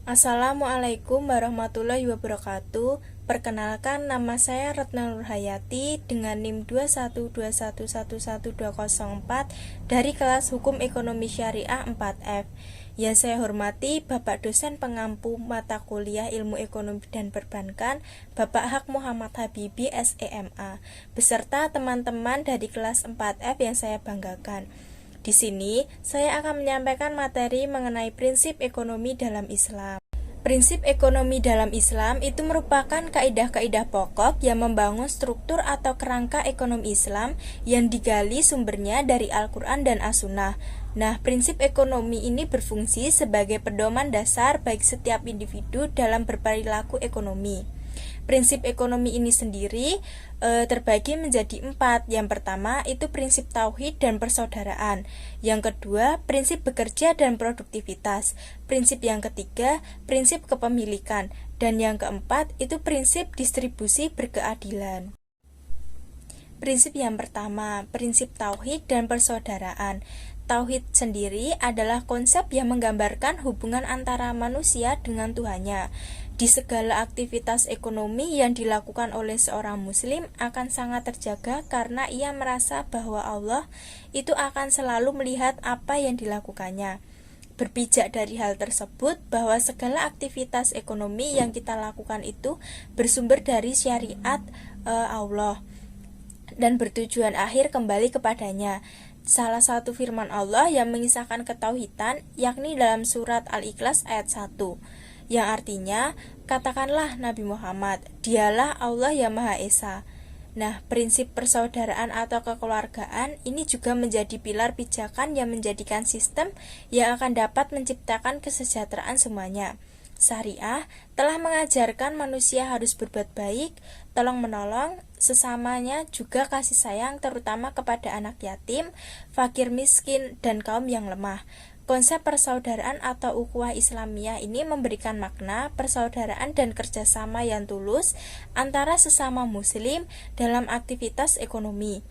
Assalamualaikum warahmatullahi wabarakatuh. Perkenalkan, nama saya Retna Nurhayati dengan NIM 21211112004 dari kelas Hukum Ekonomi Syariah 4F. Yang saya hormati Bapak dosen pengampu mata kuliah Ilmu Ekonomi dan Perbankan, Bapak Haq Muhammad Habibi SEMA, beserta teman-teman dari kelas 4F yang saya banggakan. Di sini, saya akan menyampaikan materi mengenai prinsip ekonomi dalam Islam. Prinsip ekonomi dalam Islam itu merupakan kaidah-kaidah pokok yang membangun struktur atau kerangka ekonomi Islam yang digali sumbernya dari Al-Quran dan As-Sunnah. Nah, prinsip ekonomi ini berfungsi sebagai pedoman dasar bagi setiap individu dalam berperilaku ekonomi. Prinsip ekonomi ini sendiri terbagi menjadi 4. Yang pertama itu prinsip tauhid dan persaudaraan. Yang kedua, prinsip bekerja dan produktivitas. Prinsip yang ketiga, prinsip kepemilikan. Dan yang keempat itu prinsip distribusi berkeadilan. Prinsip yang pertama, prinsip tauhid dan persaudaraan. Tauhid sendiri adalah konsep yang menggambarkan hubungan antara manusia dengan Tuhannya. Di segala aktivitas ekonomi yang dilakukan oleh seorang muslim akan sangat terjaga karena ia merasa bahwa Allah itu akan selalu melihat apa yang dilakukannya. Berpijak dari hal tersebut bahwa segala aktivitas ekonomi yang kita lakukan itu bersumber dari syariat Allah dan bertujuan akhir kembali kepadanya. Salah satu firman Allah yang mengisahkan ketauhidan yakni dalam surat Al-Ikhlas ayat 1, yang artinya, katakanlah Nabi Muhammad, dialah Allah yang Maha Esa. Nah, prinsip persaudaraan atau kekeluargaan ini juga menjadi pilar pijakan yang menjadikan sistem yang akan dapat menciptakan kesejahteraan semuanya. Syariah telah mengajarkan manusia harus berbuat baik, tolong-menolong sesamanya, juga kasih sayang terutama kepada anak yatim, fakir miskin, dan kaum yang lemah. Konsep persaudaraan atau ukhuwah Islamiyah ini memberikan makna persaudaraan dan kerjasama yang tulus antara sesama muslim dalam aktivitas ekonomi.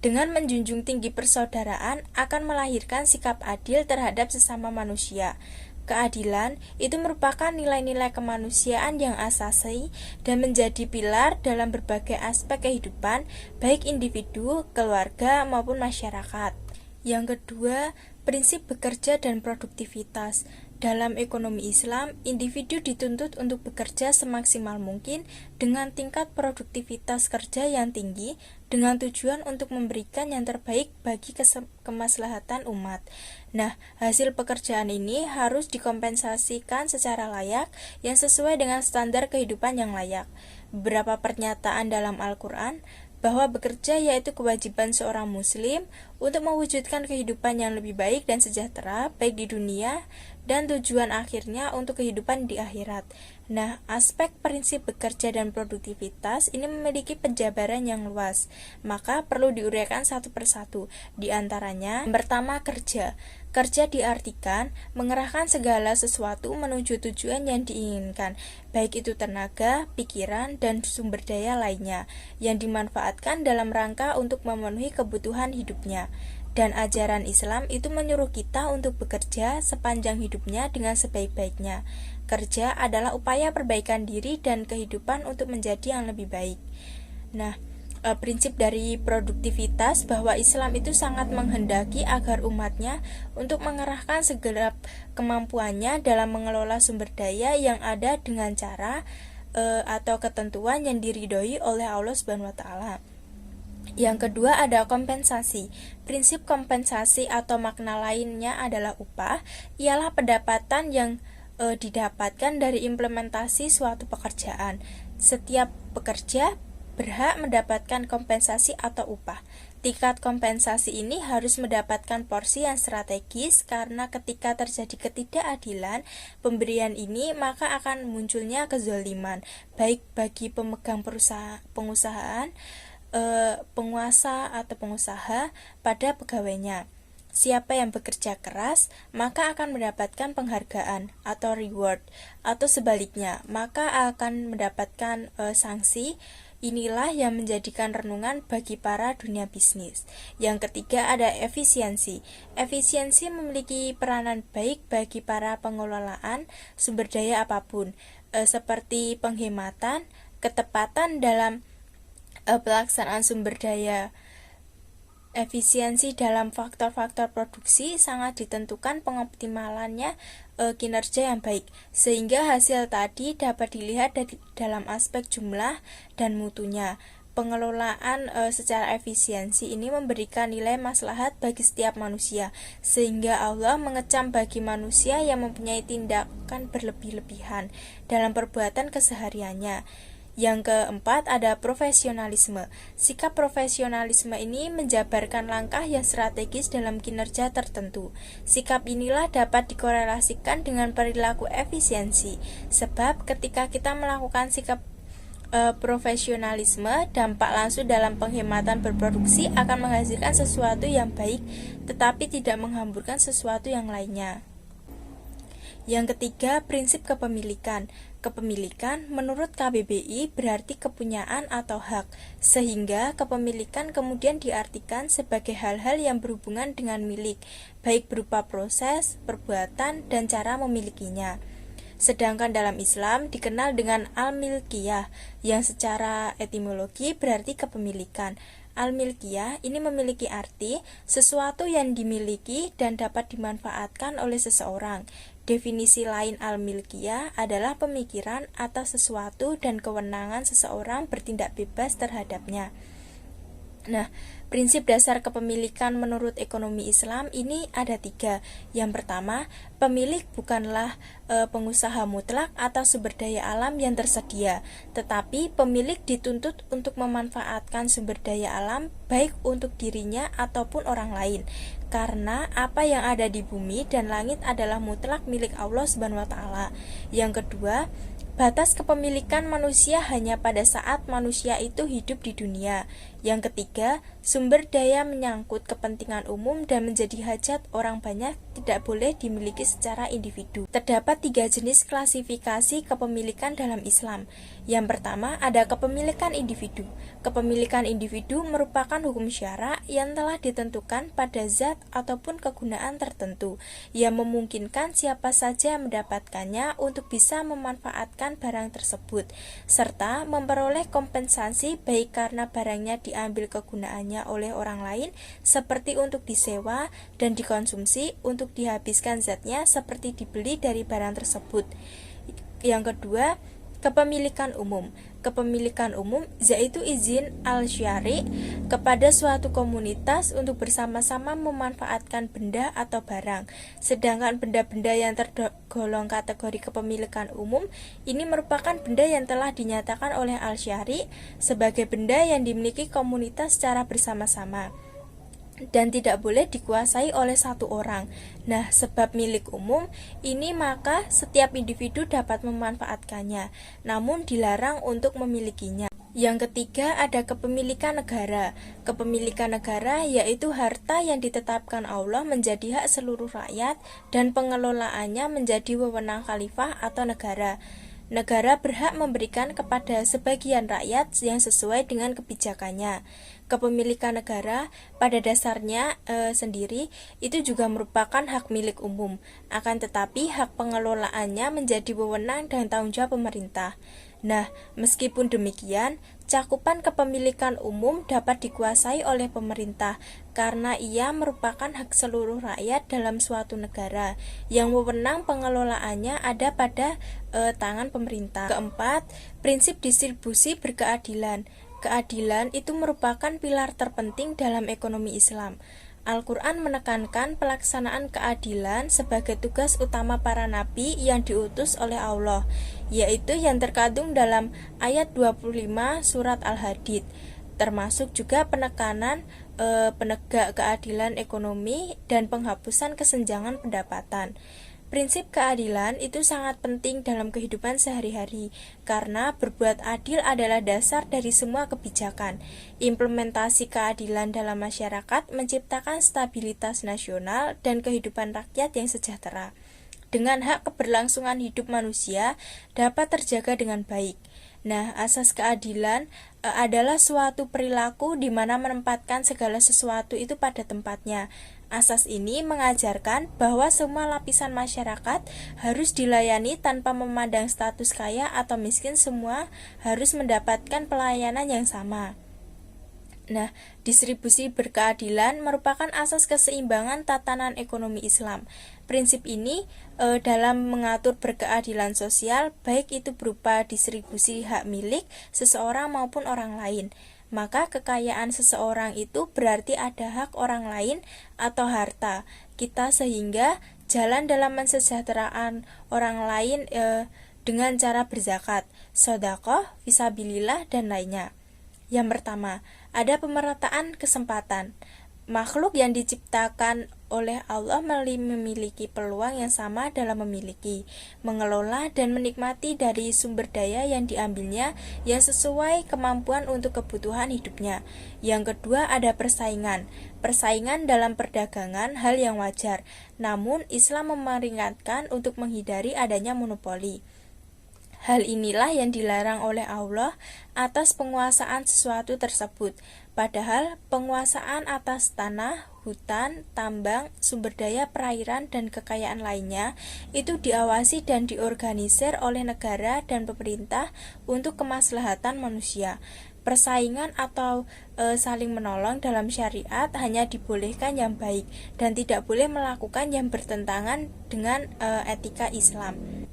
Dengan menjunjung tinggi persaudaraan akan melahirkan sikap adil terhadap sesama manusia. Keadilan itu merupakan nilai-nilai kemanusiaan yang asasi dan menjadi pilar dalam berbagai aspek kehidupan, baik individu, keluarga, maupun masyarakat. Yang kedua, prinsip bekerja dan produktivitas. Dalam ekonomi Islam, individu dituntut untuk bekerja semaksimal mungkin dengan tingkat produktivitas kerja yang tinggi dengan tujuan untuk memberikan yang terbaik bagi kemaslahatan umat. Nah, hasil pekerjaan ini harus dikompensasikan secara layak yang sesuai dengan standar kehidupan yang layak. Beberapa pernyataan dalam Al-Quran bahwa bekerja yaitu kewajiban seorang muslim untuk mewujudkan kehidupan yang lebih baik dan sejahtera baik di dunia dan tujuan akhirnya untuk kehidupan di akhirat. Nah, aspek prinsip bekerja dan produktivitas ini memiliki penjabaran yang luas, maka perlu diuraikan satu persatu. Di antaranya, yang pertama kerja. Kerja diartikan mengerahkan segala sesuatu menuju tujuan yang diinginkan, baik itu tenaga, pikiran, dan sumber daya lainnya, yang dimanfaatkan dalam rangka untuk memenuhi kebutuhan hidupnya. Dan ajaran Islam itu menyuruh kita untuk bekerja sepanjang hidupnya dengan sebaik-baiknya. Kerja adalah upaya perbaikan diri dan kehidupan untuk menjadi yang lebih baik. Nah, prinsip dari produktivitas bahwa Islam itu sangat menghendaki agar umatnya untuk mengerahkan segenap kemampuannya dalam mengelola sumber daya yang ada dengan cara atau ketentuan yang diridhoi oleh Allah Subhanahu wa taala. Yang kedua ada kompensasi. Prinsip kompensasi atau makna lainnya adalah upah, ialah pendapatan yang didapatkan dari implementasi suatu pekerjaan. Setiap pekerja berhak mendapatkan kompensasi atau upah. Tingkat kompensasi ini harus mendapatkan porsi yang strategis karena ketika terjadi ketidakadilan pemberian ini maka akan munculnya kezaliman baik bagi pemegang penguasa atau pengusaha pada pegawainya. Siapa yang bekerja keras maka akan mendapatkan penghargaan atau reward, atau sebaliknya maka akan mendapatkan sanksi Inilah yang menjadikan renungan bagi para dunia bisnis. Yang ketiga ada efisiensi. Efisiensi memiliki peranan baik bagi para pengelolaan sumber daya apapun, seperti penghematan, ketepatan dalam pelaksanaan sumber daya. Efisiensi dalam faktor-faktor produksi sangat ditentukan pengoptimalannya kinerja yang baik, sehingga hasil tadi dapat dilihat dalam aspek jumlah dan mutunya. Pengelolaan secara efisiensi ini memberikan nilai maslahat bagi setiap manusia, sehingga Allah mengecam bagi manusia yang mempunyai tindakan berlebih-lebihan dalam perbuatan kesehariannya. Yang keempat ada profesionalisme. Sikap profesionalisme ini menjabarkan langkah yang strategis dalam kinerja tertentu. Sikap inilah dapat dikorelasikan dengan perilaku efisiensi, sebab ketika kita melakukan sikap profesionalisme, dampak langsung dalam penghematan berproduksi akan menghasilkan sesuatu yang baik, tetapi tidak menghamburkan sesuatu yang lainnya. Yang ketiga, prinsip kepemilikan. Kepemilikan menurut KBBI berarti kepunyaan atau hak, sehingga kepemilikan kemudian diartikan sebagai hal-hal yang berhubungan dengan milik, baik berupa proses, perbuatan, dan cara memilikinya. Sedangkan dalam Islam dikenal dengan al-milkiyah, yang secara etimologi berarti kepemilikan. Al-milkiyah ini memiliki arti sesuatu yang dimiliki dan dapat dimanfaatkan oleh seseorang. Definisi lain al-milkiyah adalah pemikiran atas sesuatu dan kewenangan seseorang bertindak bebas terhadapnya. Nah, prinsip dasar kepemilikan menurut ekonomi Islam ini ada 3. Yang pertama, pemilik bukanlah pengusaha mutlak atau sumber daya alam yang tersedia, tetapi pemilik dituntut untuk memanfaatkan sumber daya alam baik untuk dirinya ataupun orang lain. Karena apa yang ada di bumi dan langit adalah mutlak milik Allah SWT. Yang kedua, batas kepemilikan manusia hanya pada saat manusia itu hidup di dunia. Yang ketiga, sumber daya menyangkut kepentingan umum dan menjadi hajat orang banyak tidak boleh dimiliki secara individu. Terdapat 3 jenis klasifikasi kepemilikan dalam Islam. Yang pertama ada kepemilikan individu. Kepemilikan individu merupakan hukum syara yang telah ditentukan pada zat ataupun kegunaan tertentu yang memungkinkan siapa saja mendapatkannya untuk bisa memanfaatkan barang tersebut, serta memperoleh kompensasi baik karena barangnya diambil kegunaannya oleh orang lain seperti untuk disewa dan dikonsumsi untuk dihabiskan zatnya seperti dibeli dari barang tersebut. Yang kedua, kepemilikan umum. Kepemilikan umum yaitu izin al-syari kepada suatu komunitas untuk bersama-sama memanfaatkan benda atau barang. Sedangkan benda-benda yang tergolong kategori kepemilikan umum ini merupakan benda yang telah dinyatakan oleh al-syari sebagai benda yang dimiliki komunitas secara bersama-sama dan tidak boleh dikuasai oleh satu orang. Nah, sebab milik umum ini maka setiap individu dapat memanfaatkannya, namun dilarang untuk memilikinya. Yang ketiga ada kepemilikan negara. Kepemilikan negara yaitu harta yang ditetapkan Allah menjadi hak seluruh rakyat dan pengelolaannya menjadi wewenang khalifah atau negara. Negara berhak memberikan kepada sebagian rakyat yang sesuai dengan kebijakannya. Kepemilikan negara pada dasarnya sendiri itu juga merupakan hak milik umum, akan tetapi hak pengelolaannya menjadi wewenang dan tanggung jawab pemerintah. Nah, meskipun demikian, cakupan kepemilikan umum dapat dikuasai oleh pemerintah karena ia merupakan hak seluruh rakyat dalam suatu negara yang wewenang pengelolaannya ada pada tangan pemerintah. Keempat, prinsip distribusi berkeadilan. Keadilan itu merupakan pilar terpenting dalam ekonomi Islam. Al-Quran menekankan pelaksanaan keadilan sebagai tugas utama para nabi yang diutus oleh Allah, yaitu yang terkandung dalam ayat 25 surat Al-Hadid, termasuk juga penekanan penegak keadilan ekonomi dan penghapusan kesenjangan pendapatan. Prinsip keadilan itu sangat penting dalam kehidupan sehari-hari karena berbuat adil adalah dasar dari semua kebijakan. Implementasi keadilan dalam masyarakat menciptakan stabilitas nasional dan kehidupan rakyat yang sejahtera. Dengan hak keberlangsungan hidup manusia dapat terjaga dengan baik. Nah, asas keadilan adalah suatu perilaku di mana menempatkan segala sesuatu itu pada tempatnya. Asas ini mengajarkan bahwa semua lapisan masyarakat harus dilayani tanpa memandang status kaya atau miskin, semua harus mendapatkan pelayanan yang sama. Nah, distribusi berkeadilan merupakan asas keseimbangan tatanan ekonomi Islam. Prinsip ini dalam mengatur berkeadilan sosial, baik itu berupa distribusi hak milik seseorang maupun orang lain. Maka kekayaan seseorang itu berarti ada hak orang lain atau harta kita, sehingga jalan dalam mensejahterakan orang lain dengan cara berzakat, sedekah, fisabilillah, dan lainnya. Yang pertama, ada pemerataan kesempatan. Makhluk yang diciptakan oleh Allah memiliki peluang yang sama dalam memiliki, mengelola, dan menikmati dari sumber daya yang diambilnya yang sesuai kemampuan untuk kebutuhan hidupnya. Yang kedua, ada persaingan. Persaingan dalam perdagangan hal yang wajar, namun Islam memperingatkan untuk menghindari adanya monopoli. Hal inilah yang dilarang oleh Allah atas penguasaan sesuatu tersebut. Padahal penguasaan atas tanah, hutan, tambang, sumber daya perairan, dan kekayaan lainnya itu diawasi dan diorganisir oleh negara dan pemerintah untuk kemaslahatan manusia. Persaingan atau saling menolong dalam syariat hanya dibolehkan yang baik dan tidak boleh melakukan yang bertentangan dengan etika Islam.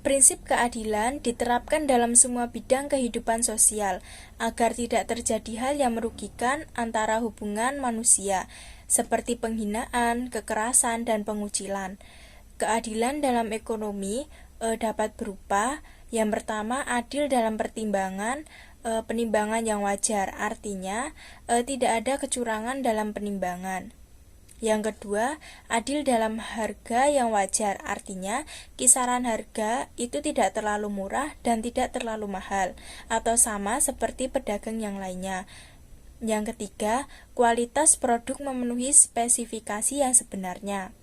Prinsip keadilan diterapkan dalam semua bidang kehidupan sosial agar tidak terjadi hal yang merugikan antara hubungan manusia, seperti penghinaan, kekerasan, dan pengucilan. Keadilan dalam ekonomi dapat berupa, yang pertama, adil dalam penimbangan yang wajar, artinya tidak ada kecurangan dalam penimbangan. Yang kedua, adil dalam harga yang wajar, artinya kisaran harga itu tidak terlalu murah dan tidak terlalu mahal, atau sama seperti pedagang yang lainnya. Yang ketiga, kualitas produk memenuhi spesifikasi yang sebenarnya.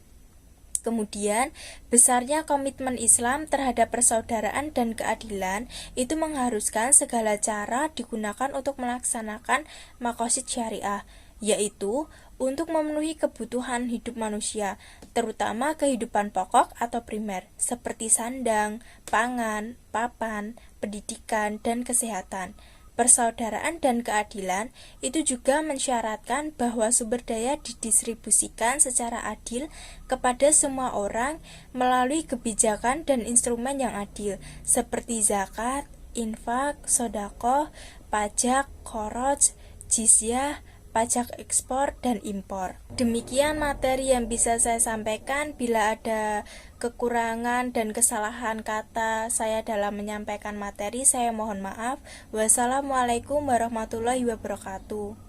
Kemudian, besarnya komitmen Islam terhadap persaudaraan dan keadilan itu mengharuskan segala cara digunakan untuk melaksanakan maqasid syariah, yaitu untuk memenuhi kebutuhan hidup manusia, terutama kehidupan pokok atau primer, seperti sandang, pangan, papan, pendidikan, dan kesehatan. Persaudaraan dan keadilan itu juga mensyaratkan bahwa sumber daya didistribusikan secara adil kepada semua orang melalui kebijakan dan instrumen yang adil, seperti zakat, infak, sedekah, pajak, kharaj, jizyah, pajak ekspor dan impor. Demikian materi yang bisa saya sampaikan. Bila ada kekurangan dan kesalahan kata saya dalam menyampaikan materi, saya mohon maaf. Wassalamualaikum warahmatullahi wabarakatuh.